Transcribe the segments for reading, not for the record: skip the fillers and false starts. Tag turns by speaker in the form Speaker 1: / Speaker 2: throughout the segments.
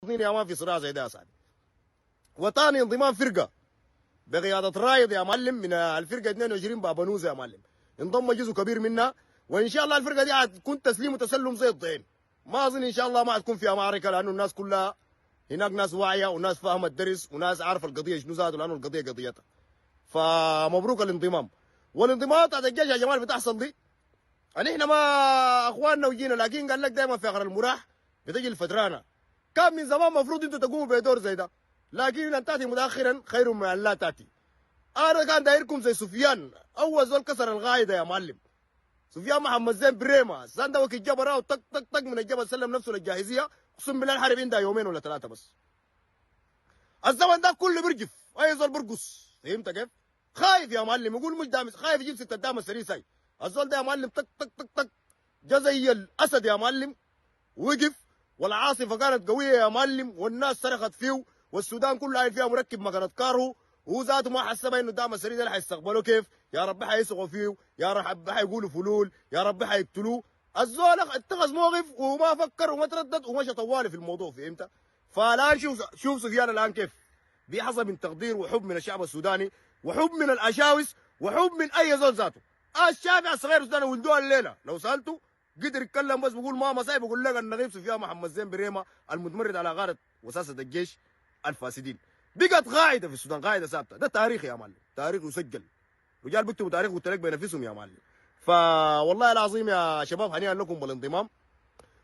Speaker 1: المواطنين يا ما في صراع زي ده يا سعد. وثاني انضمام فرقه بقياده رايد يا معلم من الفرقه 22 بابانوزه يا معلم، انضم جزء كبير منها، وان شاء الله الفرقه دي حتكون تسليم وتسلم زي الضين. ما اظن ان شاء الله ما حتكون فيها معركه، لانه الناس كلها هناك ناس واعيه وناس فاهمه الدرس وناس عارفه القضيه شنو ذاته، لانه القضيه قضيتها. فمبروك الانضمام. والانضمامات بتاعت الجيش يا جماعه اللي بتحصل دي، يعني احنا ما اخواننا وجينا، لكن قال لك دائما في اخر المراح بتجي الفترانه. كان من زمان المفروض انتوا تقوموا بدور زي ده، لكن ان تاتي متاخرا خير من ان لا تاتي. انا كان دايركم زي سفيان، اول زول كسر القاعده يا معلم، سفيان محمد زين بريما، سان ده وقت الجبل راو طق طق طق من الجبل، سلم نفسه للجاهزيه، اقسم بالله الحرب عندها يومين ولا ثلاثه بس. الزمن ده كله بيرجف، اي زول بيرقص، فهمت كيف؟ خايف يا معلم، يقول مش دامس، خايف يجيب ست الدام السريساي. الزول ده يا معلم طق طق طق طق جا زي الاسد يا معلم، وقف، والعاصفه كانت قويه يا معلم، والناس صرخت فيه، والسودان كلها فيها مركب مكنه كارو، وهو ذاته ما حسبها انه دام السري ده حيستقبلوا كيف، يا رب حيسقوا فيه، يا رب حيقولوا فلول، يا رب حيقتلوه. الزول اتخذ موقف وما فكر وما تردد ومشى طوالي في الموضوع، فهمت؟ فالان شوف سفيان الان كيف بيحظى من تقدير وحب من الشعب السوداني، وحب من الاشاوس، وحب من اي زول ذاته. الشافع الصغير السوداني ولدوه الليله لو سالته قدر يتكلم، بس بقول ماما صايب، بقول لك النظيف سفيان محمد زين بريما المتمرد على غاره وساسه الجيش الفاسدين. بقت قاعده في السودان، قاعده ثابته، ده تاريخ يا معلم، تاريخ يسجل. رجال بيكتبوا تاريخ قلت لك بنفسهم يا معلم. فوالله العظيم يا شباب هنيئا لكم بالانضمام،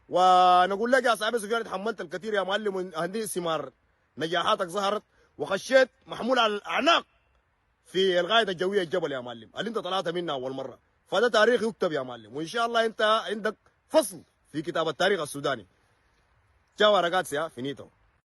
Speaker 1: ونقول لك يا صاحبي سفيان اتحملت الكثير يا معلم، وهذه ثمار نجاحاتك ظهرت، وخشيت محمول على الاعناق في القاعده الجويه الجبل يا معلم اللي انت طلعت منها اول مره. فده تاريخ يكتب يا معلم، وان شاء الله انت عندك فصل في كتاب التاريخ السوداني. جاوا رقات يا فينيتو.